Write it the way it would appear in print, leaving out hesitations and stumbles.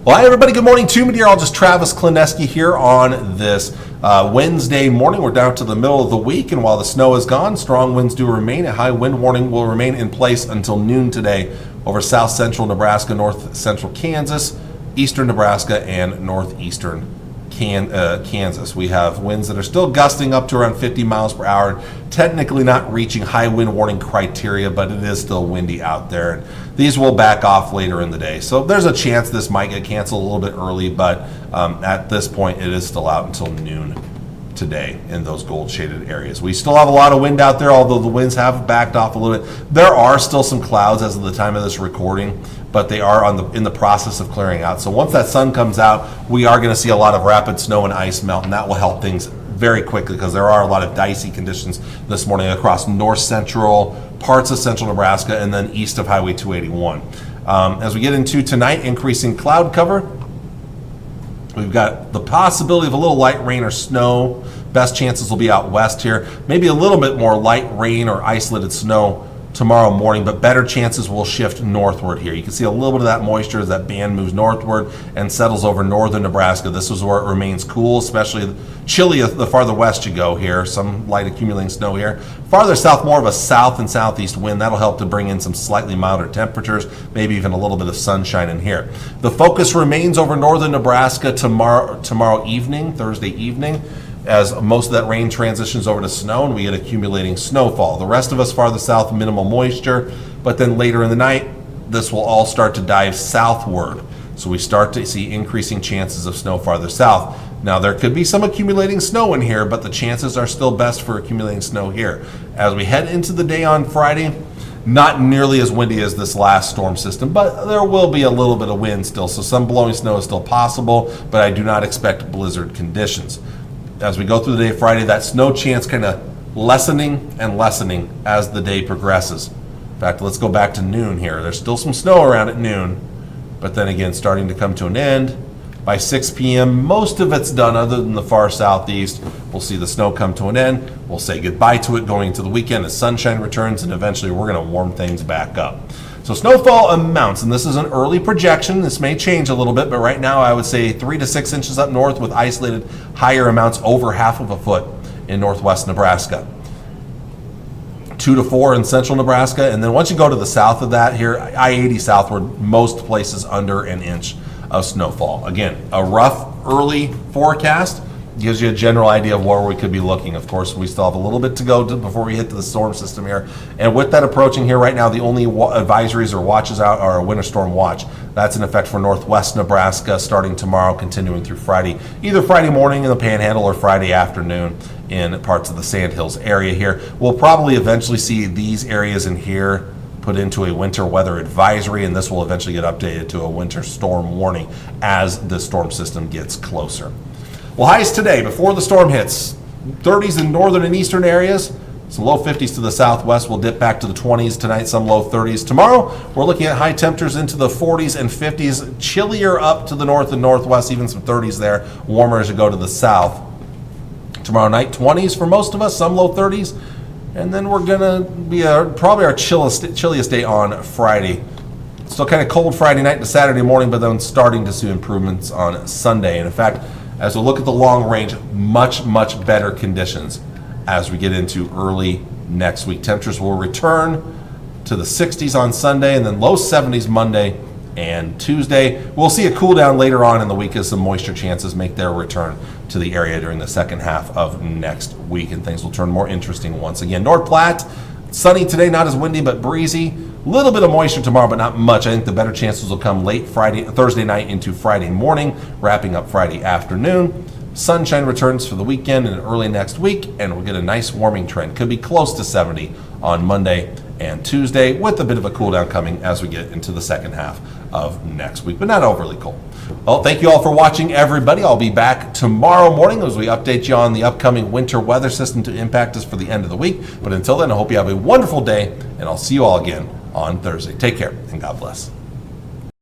Well, hi everybody, good morning. 2 meteorologist Travis Klineski here on this Wednesday morning. We're down to the middle of the week, and while the snow is gone, strong winds do remain. A high wind warning will remain in place until noon today over south central Nebraska, north central Kansas, eastern Nebraska, and northeastern Kansas. We have winds that are still gusting up to around 50 miles per hour, technically not reaching high wind warning criteria, but it is still windy out there. And these will back off later in the day. So there's a chance this might get canceled a little bit early, but at this point it is still out until noon today in those gold shaded areas. We still have a lot of wind out there, although the winds have backed off a little bit. There are still some clouds as of the time of this recording, but they are in the process of clearing out. So once that sun comes out, we are going to see a lot of rapid snow and ice melt, and that will help things very quickly because there are a lot of dicey conditions this morning across north central, parts of central Nebraska, and then east of Highway 281. As we get into tonight, increasing cloud cover. We've got the possibility of a little light rain or snow. Best chances will be out west here. Maybe a little bit more light rain or isolated snow tomorrow morning, but better chances will shift northward here. You can see a little bit of that moisture as that band moves northward and settles over northern Nebraska. This is where it remains cool, especially chilly the farther west you go here. Some light accumulating snow here. Farther south, more of a south and southeast wind. That'll help to bring in some slightly milder temperatures, maybe even a little bit of sunshine in here. The focus remains over northern Nebraska tomorrow evening, Thursday evening, as most of that rain transitions over to snow and we get accumulating snowfall. The rest of us farther south, minimal moisture, but then later in the night, this will all start to dive southward. So we start to see increasing chances of snow farther south. Now there could be some accumulating snow in here, but the chances are still best for accumulating snow here. As we head into the day on Friday, not nearly as windy as this last storm system, but there will be a little bit of wind still. So some blowing snow is still possible, but I do not expect blizzard conditions. As we go through the day Friday, that snow chance kind of lessening and lessening as the day progresses. In fact, let's go back to noon here. There's still some snow around at noon, but then again, starting to come to an end. By 6 p.m., most of it's done other than the far southeast. We'll see the snow come to an end. We'll say goodbye to it going into the weekend as sunshine returns, and eventually we're going to warm things back up. So snowfall amounts, and this is an early projection. This may change a little bit, but right now I would say 3 to 6 inches up north with isolated higher amounts over half of a foot in northwest Nebraska. 2 to 4 in central Nebraska, and then once you go to the south of that here, I-80 southward, most places under an inch of snowfall. Again, a rough early forecast gives you a general idea of where we could be looking. Of course, we still have a little bit to go before we hit the storm system here. And with that approaching here right now, the only advisories or watches out are a winter storm watch. That's in effect for northwest Nebraska starting tomorrow, continuing through Friday, either Friday morning in the Panhandle or Friday afternoon in parts of the Sandhills area here. We'll probably eventually see these areas in here put into a winter weather advisory, and this will eventually get updated to a winter storm warning as the storm system gets closer. Well, highs today before the storm hits, 30s in northern and eastern areas, some low 50s to the southwest. We'll dip back to the 20s tonight, some low 30s. Tomorrow, we're looking at high temperatures into the 40s and 50s, chillier up to the north and northwest, even some 30s there, warmer as you go to the south. Tomorrow night, 20s for most of us, some low 30s, and then we're going to be probably our chilliest day on Friday. Still kind of cold Friday night to Saturday morning, but then starting to see improvements on Sunday. And in fact, as we look at the long range, much, much better conditions as we get into early next week. Temperatures will return to the 60s on Sunday and then low 70s Monday and Tuesday. We'll see a cool down later on in the week as some moisture chances make their return to the area during the second half of next week, and things will turn more interesting once again. North Platte, sunny today, not as windy but breezy. A little bit of moisture tomorrow, but not much. I think the better chances will come late Thursday night into Friday morning, wrapping up Friday afternoon. Sunshine returns for the weekend and early next week, and we'll get a nice warming trend. Could be close to 70 on Monday and Tuesday, with a bit of a cool down coming as we get into the second half of next week, but not overly cold. Well, thank you all for watching, everybody. I'll be back tomorrow morning as we update you on the upcoming winter weather system to impact us for the end of the week. But until then, I hope you have a wonderful day, and I'll see you all again on Thursday. Take care, and God bless.